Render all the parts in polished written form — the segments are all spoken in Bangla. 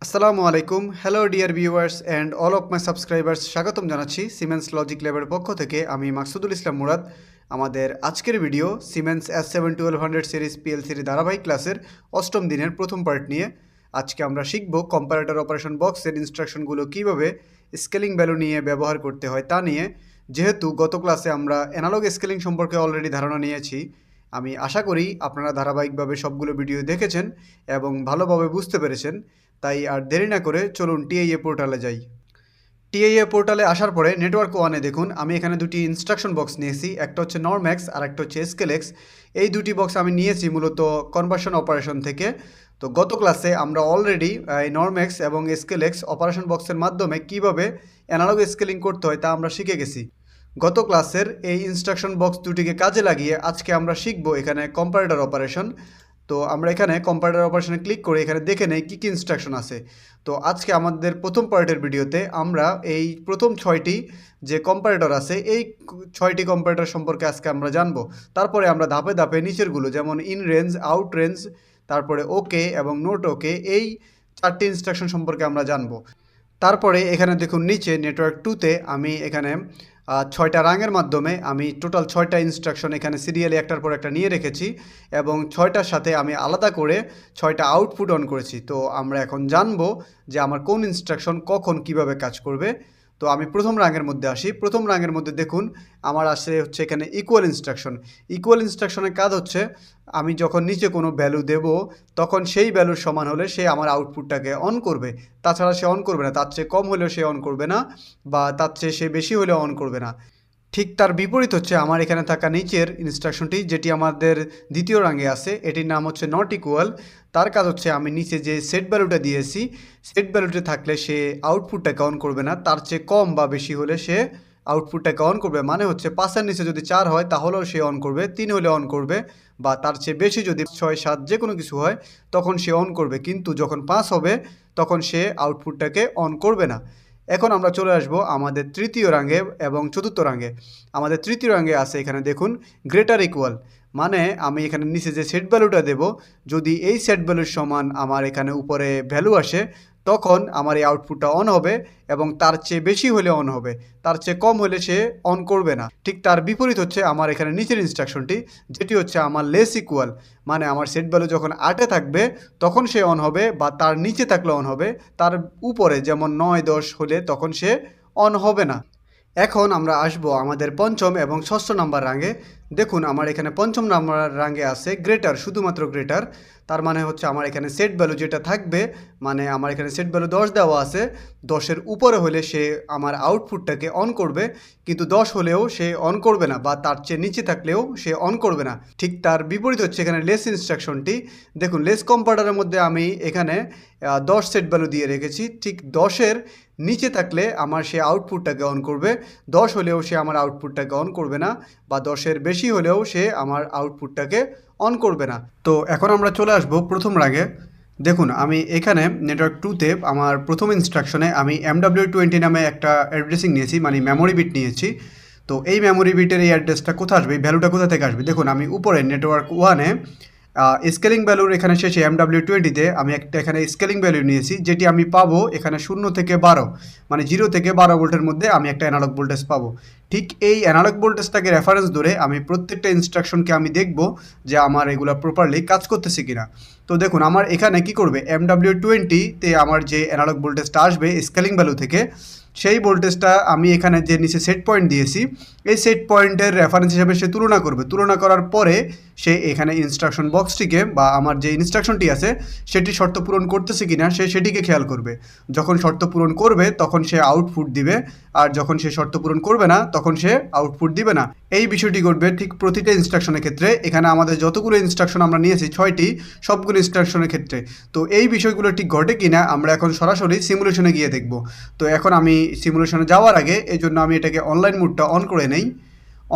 আসসালামু আলাইকুম। Hello dear viewers and all of my subscribers, স্বাগতম জানাচ্ছি সিমেন্স লজিক ল্যাবের পক্ষ থেকে। আমি মাকসুদুল ইসলাম মুরাদ। আমাদের আজকের ভিডিও সিমেন্স S7-1200 সিরিজ পিএলসির ধারাবাহিক ক্লাসের অষ্টম দিনের প্রথম পার্ট নিয়ে। আজকে আমরা শিখব কম্পারেটর অপারেশন বক্সের ইনস্ট্রাকশনগুলো কীভাবে স্কেলিং ভ্যালু নিয়ে ব্যবহার করতে হয় তা নিয়ে। যেহেতু গত ক্লাসে আমরা অ্যানালগ স্কেলিং সম্পর্কে অলরেডি ধারণা নিয়েছি, আমি আশা করি আপনারা ধারাবাহিকভাবে সবগুলো ভিডিও দেখেছেন এবং ভালোভাবে বুঝতে পেরেছেন। তাই আর দেরি না করে চলুন টিআইএ পোর্টালে যাই। টিআইএ পোর্টালে আসার পরে নেটওয়ার্ক ওয়ানে দেখুন আমি এখানে দুটি ইনস্ট্রাকশন বক্স নিয়েছি, একটা হচ্ছে নরম্যাক্স আর একটা হচ্ছে স্কেলেক্স। এই দুটি বক্স আমি নিয়েছি মূলত কনভার্সন অপারেশন থেকে। তো গত ক্লাসে আমরা অলরেডি এই নরম্যাক্স এবং স্কেলেক্স অপারেশন বক্সের মাধ্যমে কিভাবে অ্যানালগ স্কেলিং করতে হয় তা আমরা শিখে গেছি। গত ক্লাসের এই ইনস্ট্রাকশন বক্স দুটিকে কাজে লাগিয়ে আজকে আমরা শিখব এখানে কম্পারেটর অপারেশন। তো আমরা এখানে কম্পারেটর অপারেশনে ক্লিক করে এখানে দেখে নেই কী কী ইনস্ট্রাকশন আছে। তো আজকে আমাদের প্রথম পার্টের ভিডিওতে আমরা এই প্রথম 6টি যে কম্পারেটর আছে এই 6টি কম্পারেটর সম্পর্কে আজকে আমরা জানবো। তারপরে আমরা ধাপে ধাপে নিচেরগুলো যেমন ইন রেঞ্জ, আউট রেঞ্জ, তারপরে ওকে এবং নোট ওকে, এই 4টি ইনস্ট্রাকশন সম্পর্কে আমরা জানবো। তারপরে এখানে দেখুন নিচে নেটওয়ার্ক 2তে আমি এখানে 6টা রাঙের মাধ্যমে আমি টোটাল 6টা ইনস্ট্রাকশন এখানে সিরিয়ালি একটার পর একটা নিয়ে রেখেছি এবং 6টার সাথে আমি আলাদা করে 6টা আউটপুট অন করেছি। তো আমরা এখন জানবো যে আমার কোন ইনস্ট্রাকশন কখন কিভাবে কাজ করবে। তো আমি প্রথম রাঙের মধ্যে আসি। প্রথম রাঙের মধ্যে দেখুন আমার আসে হচ্ছে এখানে ইকুয়াল ইনস্ট্রাকশন। ইকুয়াল ইনস্ট্রাকশনের কাজ হচ্ছে আমি যখন নিচে কোনো ভ্যালু দেব তখন সেই ভ্যালুর সমান হলে সে আমার আউটপুটটাকে অন করবে, তাছাড়া সে অন করবে না। তার চেয়ে কম হলেও সে অন করবে না বা তার চেয়ে সে বেশি হলেও অন করবে না। ঠিক তার বিপরীত হচ্ছে আমার এখানে থাকা নিচের ইনস্ট্রাকশনটি, যেটি আমাদের দ্বিতীয় রাঙে আছে, এটির নাম হচ্ছে নট ইকুয়াল। তার কাজ হচ্ছে আমি নিচে যে সেট ভ্যালুটা দিয়েছি সেট ভ্যালুতে থাকলে সে আউটপুটটাকে অন করবে না, তার চেয়ে কম বা বেশি হলে সে আউটপুটটাকে অন করবে। মানে হচ্ছে 5-এর নিচে যদি 4 হয় তাহলেও সে অন করবে, 3 হলে অন করবে, বা তার চেয়ে বেশি যদি 6-7 যে কোনো কিছু হয় তখন সে অন করবে। কিন্তু যখন 5 হবে তখন সে আউটপুটটাকে অন করবে না। এখন আমরা চলে আসব আমাদের তৃতীয় রাঙে এবং চতুর্থ রাঙে। আমাদের তৃতীয় রাঙে আছে এখানে দেখুন গ্রেটার ইকুয়াল। মানে আমি এখানে নিচে যে সেট ভ্যালুটা দেব, যদি এই সেট ভ্যালুর সমান আমার এখানে উপরে ভ্যালু আসে তখন আমার এই আউটপুটটা অন হবে এবং তার চেয়ে বেশি হলে অন হবে, তার চেয়ে কম হলে সে অন করবে না। ঠিক তার বিপরীত হচ্ছে আমার এখানে নিচের ইনস্ট্রাকশনটি, যেটি হচ্ছে আমার লেস ইকুয়াল। মানে আমার সেট ভ্যালু যখন 8-এ থাকবে তখন সে অন হবে, বা তার নিচে থাকলে অন হবে, তার উপরে যেমন 9-10 হলে তখন সে অন হবে না। এখন আমরা আসব আমাদের পঞ্চম এবং ষষ্ঠ নাম্বার রাঙে। দেখুন আমার এখানে পঞ্চম নাম্বার রাঙে আছে গ্রেটার, শুধুমাত্র গ্রেটার। তার মানে হচ্ছে আমার এখানে সেট ভ্যালু যেটা থাকবে, মানে আমার এখানে সেট ভ্যালু 10 দেওয়া আছে, 10-এর উপরে হলে সে আমার আউটপুটটাকে অন করবে, কিন্তু 10 হলেও সে অন করবে না, বা তার চেয়ে নিচে থাকলেও সে অন করবে না। ঠিক তার বিপরীত হচ্ছে এখানে লেস ইনস্ট্রাকশনটি। দেখুন লেস কম্পারেটরের মধ্যে আমি এখানে 10 সেট ভ্যালু দিয়ে রেখেছি, ঠিক 10-এর নিচে থাকলে আমার সে আউটপুটটাকে অন করবে, 10 হলেও সে আমার আউটপুটটাকে অন করবে না, বা 10-এর বেশি হলেও সে আমার আউটপুটটাকে অন করবে না। তো এখন আমরা চলে আসব প্রথম রাগে। দেখুন আমি এখানে নেটওয়ার্ক 2তে আমার প্রথম ইনস্ট্রাকশনে আমি MW20 নামে একটা অ্যাড্রেসিং নিয়েছি, মানে মেমোরি বিট নিয়েছি। তো এই মেমোরি বিটের এই অ্যাড্রেসটা কোথায় আসবে, এই ভ্যালুটা কোথা থেকে আসবে? দেখুন আমি উপরে নেটওয়ার্ক 1-এ স্কেলিং ভ্যালুর এখানে শেষে MW20-তে আমি একটা এখানে স্কেলিং ভ্যালু নিয়েছি, যেটি আমি পাবো এখানে 0 থেকে 12, মানে 0 থেকে 12 ভোল্টের মধ্যে আমি একটা অ্যানালগ ভোল্টেজ পাবো। ঠিক এই অ্যানালগ ভোল্টেজটাকে রেফারেন্স ধরে আমি প্রত্যেকটা ইনস্ট্রাকশনকে আমি দেখব যে আমার এগুলো প্রপারলি কাজ করতেছে কিনা। তো দেখুন আমার এখানে কি করবে, MW20-তে আমার যে অ্যানালগ ভোল্টেজটা আসবে স্কেলিং ভ্যালু থেকে, সেই ভোল্টেজটা আমি এখানে যে নিচে সেট পয়েন্ট দিয়েছি এই সেট পয়েন্টের রেফারেন্স হিসেবে সে তুলনা করবে। তুলনা করার পরে সে এখানে ইনস্ট্রাকশন বক্সটিকে বা আমার যে ইনস্ট্রাকশনটি আছে সেটি শর্ত পূরণ করতেছে কিনা সে সেটিকে খেয়াল করবে। যখন শর্ত পূরণ করবে তখন সে আউটপুট দিবে, আর যখন সে শর্ত পূরণ করবে না তখন সে আউটপুট দিবে না। এই বিষয়টি ঘটবে ঠিক প্রতিটা ইনস্ট্রাকশনের ক্ষেত্রে। এখানে আমাদের যতগুলো ইনস্ট্রাকশন আমরা নিয়েছি 6টি, সবগুলো ইনস্ট্রাকশনের ক্ষেত্রে। তো এই বিষয়গুলো ঠিক ঘটে কিনা আমরা এখন সরাসরি সিমুলেশনে গিয়ে দেখব। তো এখন আমি সিমুলেশনে যাওয়ার আগে এই জন্য আমি এটাকে অনলাইন মোডটা অন করে নেই।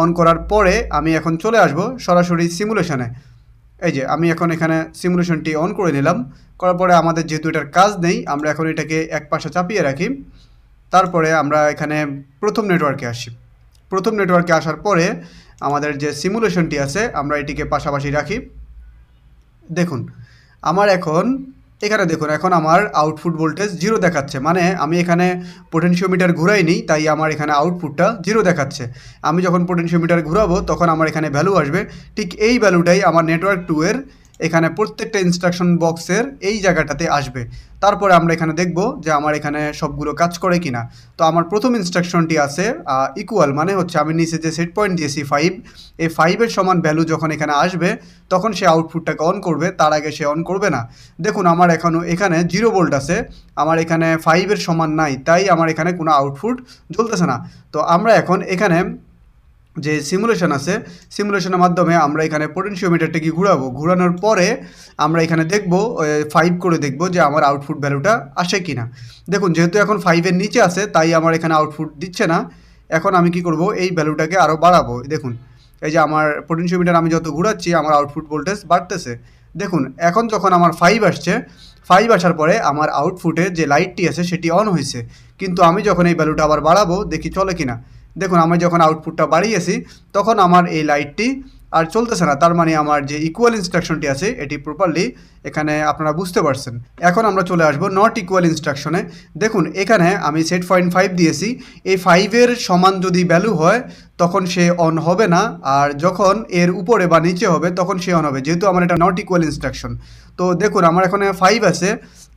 অন করার পরে আমি এখন চলে আসব সরাসরি সিমুলেশনে। এই যে আমি এখন এখানে সিমুলেশনটি অন করে নিলাম। করার পরে আমাদের যেহেতু এটার কাজ নেই আমরা এখন এটাকে এক পাশে চাপিয়ে রাখি। তারপরে আমরা এখানে প্রথম নেটওয়ার্কে আসি। প্রথম নেটওয়ার্কে আসার পরে আমাদের যে সিমুলেশনটি আছে আমরা এটিকে পাশাপাশি রাখি। দেখুন আমার এখন এখানে দেখুন এখন আমার আউটপুট ভোল্টেজ 0 দেখাচ্ছে, মানে আমি এখানে পোটেনশিওমিটার ঘুরাইনি, তাই আমার এখানে আউটপুটটা 0 দেখাচ্ছে। আমি যখন পোটেনশিওমিটার ঘুরাবো তখন আমার এখানে ভ্যালু আসবে। ঠিক এই ভ্যালুটাই আমার নেটওয়ার্ক 2 এর এখানে প্রত্যেকটা ইনস্ট্রাকশন বক্সের এই জায়গাটাতে আসবে। তারপরে আমরা এখানে দেখব যে আমার এখানে সবগুলো কাজ করে কিনা। তো আমার প্রথম ইনস্ট্রাকশনটি আছে ইকুয়াল, মানে হচ্ছে আমি নিচে যে সেট পয়েন্ট দিয়েছি 5, এই 5-এর সমান ভ্যালু যখন এখানে আসবে তখন সে আউটপুটটাকে অন করবে, তার আগে সে অন করবে না। দেখুন আমার এখানে 0 ভোল্ট আছে, আমার এখানে 5-এর সমান নাই, তাই আমার এখানে কোনো আউটপুট জ্বলতেছে না। তো আমরা এখন এখানে যে সিমুলেশন আছে, সিমুলেশনের মাধ্যমে আমরা এখানে পোটেনশিওমিটারটাকে ঘোরানোর পরে আমরা এখানে দেখব 5 করে দেখব যে আমার আউটপুট ভ্যালুটা আসে কিনা। দেখুন যেহেতু এখন 5-এর নিচে আছে তাই আমার এখানে আউটপুট দিচ্ছে না। এখন আমি কি করব, এই ভ্যালুটাকে আরও বাড়াবো। দেখুন এই যে আমার পোটেনশিওমিটার আমি যত ঘোরাচ্ছি আমার আউটপুট ভোল্টেজ বাড়তেছে। দেখুন এখন যখন আমার 5 আসছে, 5 আসার পরে আমার আউটপুটে যে লাইটটি আছে সেটি অন হয়েছে, কিন্তু আমি যখন এই ভ্যালুটা আবার বাড়াবো দেখি চলে কিনা। দেখুন আমি যখন আউটপুটটা বাড়িয়েছি তখন আমার এই লাইটটি আর চলতেছে না, তার মানে আমার যে ইকুয়াল ইনস্ট্রাকশনটি আছে এটি প্রপারলি এখানে আপনারা বুঝতে পারছেন। এখন আমরা চলে আসবো নট ইকুয়াল ইনস্ট্রাকশনে। দেখুন এখানে আমি সেট 0.5 দিয়েছি, এই 5-এর সমান যদি ভ্যালু হয় তখন সে অন হবে না, আর যখন এর উপরে বা নিচে হবে তখন সে অন হবে, যেহেতু আমার এটা নট ইকুয়াল ইনস্ট্রাকশন। তো দেখুন আমার এখানে 5 আছে,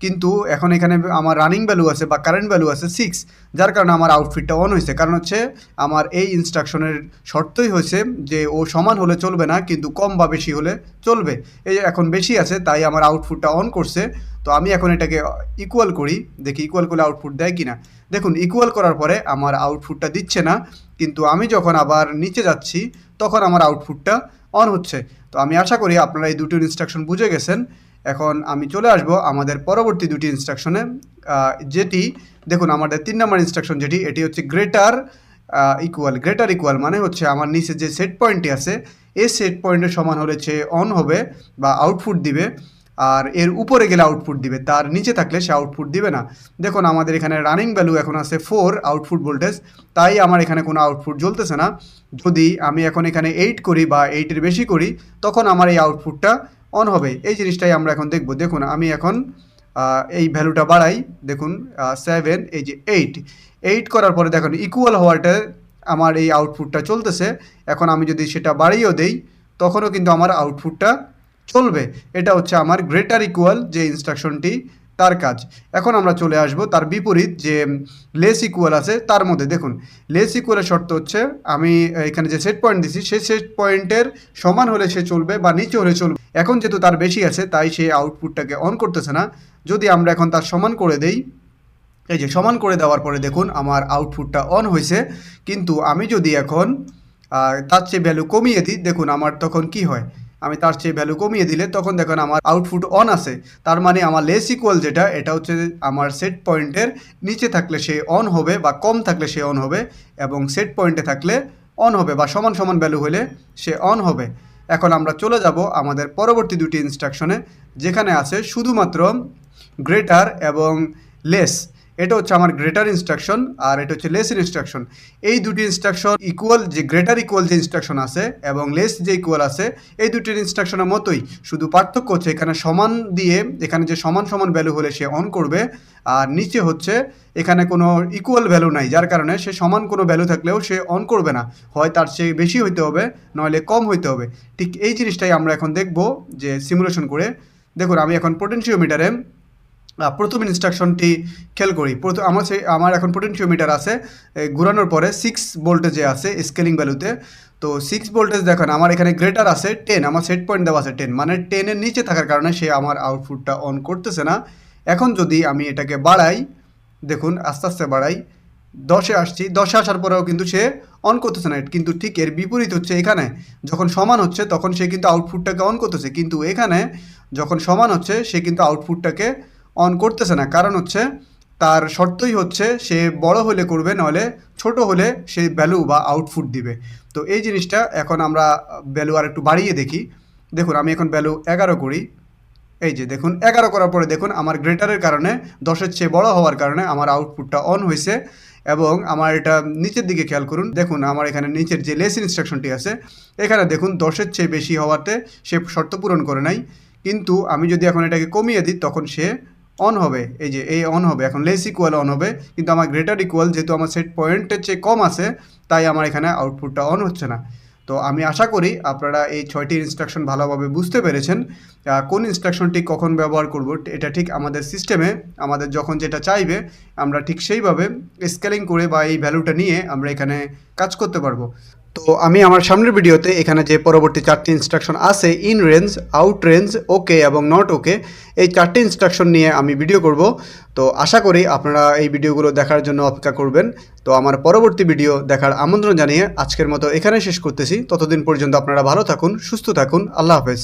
কিন্তু এখন এখানে আমার রানিং ভ্যালু আছে বা কারেন্ট ভ্যালু আছে 6, যার কারণে আমার আউটফিটটা অন হয়েছে। কারণ হচ্ছে আমার এই ইনস্ট্রাকশনের শর্তই হয়েছে যে ও সমান হলে চলবে না, কিন্তু কম বা বেশি হলে চলবে। এই এখন বেশি আছে তাই আমার আউটপুটটা অন করছে। তো আমি এখন এটাকে ইকুয়াল করি, দেখি ইকুয়াল করলে আউটপুট দেয় কিনা। দেখুন ইকুয়াল করার পরে আমার আউটপুটটা দিচ্ছে না, কিন্তু আমি যখন আবার নিচে যাচ্ছি তখন আমার আউটপুটটা অন হচ্ছে। তো আমি আশা করি আপনারা এই দুটো ইনস্ট্রাকশন বুঝে গেছেন। এখন আমি চলে আসব আমাদের পরবর্তী দুটি ইনস্ট্রাকশনে, যেটি দেখুন আমাদের 3 নম্বর ইনস্ট্রাকশন যেটি, এটি হচ্ছে গ্রেটার ইকুয়াল মানে হচ্ছে আমার নিচে যে সেট পয়েন্টটি আছে এই সেট পয়েন্টের সমান হলে সে অন হবে বা আউটপুট দিবে, আর এর উপরে গেলে আউটপুট দিবে, তার নিচে থাকলে সে আউটপুট দিবে না। দেখুন আমাদের এখানে রানিং ভ্যালু এখন আছে 4 আউটপুট ভোল্টেজ, তাই আমার এখানে কোনো আউটপুট জ্বলতেছে না। যদি আমি এখন এখানে 8 করি বা 8-এর বেশি করি তখন আমার এই আউটপুটটা অন হবে। এই জিনিসটাই আমরা এখন দেখব। দেখুন আমি এখন এই ভ্যালুটা বাড়াই, দেখুন 7, এই যে 8 করার পরে দেখুন ইকুয়াল হওয়াটা আমার এই আউটপুটটা চলতেছে। এখন আমি যদি সেটা বাড়িয়েও দেই তখনও কিন্তু আমার আউটপুটটা চলবে। এটা হচ্ছে আমার গ্রেটার ইকুয়াল যে ইনস্ট্রাকশনটি তার কাজ। এখন আমরা চলে আসব তার বিপরীত যে লেস ইকুয়াল আছে তার মধ্যে। দেখুন লেস ইকুয়ালের শর্ত হচ্ছে আমি এখানে যে সেট পয়েন্ট দিছি সেই সেট পয়েন্টের সমান হলে সে চলবে বা নিচে হলে চলবে। এখন যেহেতু তার বেশি আছে তাই সে আউটপুটটাকে অন করতেছে না। যদি আমরা এখন তার সমান করে দেই, এই যে সমান করে দেওয়ার পরে দেখুন আমার আউটপুটটা অন হয়েছে। কিন্তু আমি যদি এখন তার চেয়ে ভ্যালু কমিয়ে দিই, দেখুন আমার তখন কি হয়, আমি তার চেয়ে ভ্যালু কমিয়ে দিলে তখন দেখুন আমার আউটপুট অন আছে। তার মানে আমার লেস ইকুয়াল যেটা, এটা হচ্ছে আমার সেট পয়েন্টের নিচে থাকলে সে অন হবে বা কম থাকলে সে অন হবে, এবং সেট পয়েন্টে থাকলে অন হবে বা সমান সমান ভ্যালু হলে সে অন হবে। এখন আমরা চলে যাব আমাদের পরবর্তী দুটি ইনস্ট্রাকশনে, যেখানে আছে শুধুমাত্র গ্রেটার এবং লেস। এটা হচ্ছে আমার গ্রেটার ইনস্ট্রাকশন আর এটা হচ্ছে লেস ইনস্ট্রাকশন। এই দুটি ইনস্ট্রাকশন ইকুয়াল, যে গ্রেটার ইকুয়াল যে ইনস্ট্রাকশন আছে এবং লেস যে ইকুয়াল আছে, এই দুটির ইনস্ট্রাকশনের মতোই, শুধু পার্থক্য হচ্ছে এখানে সমান দিয়ে, এখানে যে সমান সমান ভ্যালু হলে সে অন করবে, আর নিচে হচ্ছে এখানে কোনো ইকুয়াল ভ্যালু নাই, যার কারণে সে সমান কোনো ভ্যালু থাকলেও সে অন করবে না, হয় তার চেয়ে বেশি হইতে হবে নইলে কম হইতে হবে। ঠিক এই জিনিসটাই আমরা এখন দেখব যে সিমুলেশন করে। দেখুন আমি এখন পোটেনশিওমিটারে প্রথম ইনস্ট্রাকশনটি খেয়াল করি। আমার এখন পোটেনশিওমিটার আছে, ঘোরানোর পরে 6 ভোল্টেজে আছে স্কেলিং ভ্যালুতে। তো 6 ভোল্টেজ দেখেন আমার এখানে গ্রেটার আছে 10, আমার সেট পয়েন্ট দেওয়া আছে 10, মানে 10-এর নিচে থাকার কারণে সে আমার আউটপুটটা অন করতেছে না। এখন যদি আমি এটাকে বাড়াই, দেখুন আস্তে আস্তে বাড়াই, 10-এ আসছি, 10-এ আসার পরেও কিন্তু সে অন করতেছে না। কিন্তু ঠিক এর বিপরীত হচ্ছে, এখানে যখন সমান হচ্ছে তখন সে কিন্তু আউটপুটটাকে অন করতেছে, কিন্তু এখানে যখন সমান হচ্ছে সে কিন্তু আউটপুটটাকে অন করতেছে না। কারণ হচ্ছে তার শর্তই হচ্ছে সে বড় হলে করবে, নইলে ছোট হলে সে ভ্যালু বা আউটপুট দিবে। তো এই জিনিসটা এখন আমরা ভ্যালু আর একটু বাড়িয়ে দেখি। দেখুন আমি এখন ভ্যালু 11 করি, এই যে দেখুন 11 করার পরে দেখুন আমার গ্রেটারের কারণে 10-এর চেয়ে বড় হওয়ার কারণে আমার আউটপুটটা অন হয়েছে। এবং আমার এটা নিচের দিকে খেয়াল করুন, দেখুন আমার এখানে নিচের যে লেস ইনস্ট্রাকশনটি আছে এখানে দেখুন 10-এর চেয়ে বেশি হওয়াতে সে শর্ত পূরণ করে নাই, কিন্তু আমি যদি এখন এটাকে কমিয়ে দিই তখন সে অন হবে, এই যে এই অন হবে, এখন লেস ইকুয়াল অন হবে, কিন্তু আমার গ্রেটার ইকুয়াল যেহেতু আমার সেট পয়েন্টের চেয়ে কম আছে তাই আমার এখানে আউটপুটটা অন হচ্ছে না। তো আমি আশা করি আপনারা এই 6টি ইনস্ট্রাকশন ভালোভাবে বুঝতে পেরেছেন। কোন ইনস্ট্রাকশনটি কখন ব্যবহার করব এটা ঠিক আমাদের সিস্টেমে আমাদের যখন যেটা চাইবে আমরা ঠিক সেইভাবে স্কেলিং করে বা এই ভ্যালুটা নিয়ে আমরা এখানে কাজ করতে পারবো। তো আমি আমার সামনের ভিডিওতে এখানে যে পরবর্তী 4টি ইনস্ট্রাকশন আছে, ইন রেঞ্জ, আউট রেঞ্জ, ওকে এবং নট ওকে, এই 4টি ইনস্ট্রাকশন নিয়ে আমি ভিডিও করব। তো আশা করি আপনারা এই ভিডিওগুলো দেখার জন্য অপেক্ষা করবেন। তো আমার পরবর্তী ভিডিও দেখার আমন্ত্রণ জানিয়ে আজকের মতো এখানে শেষ করতেছি। ততদিন পর্যন্ত আপনারা ভালো থাকুন, সুস্থ থাকুন, আল্লাহ হাফেজ।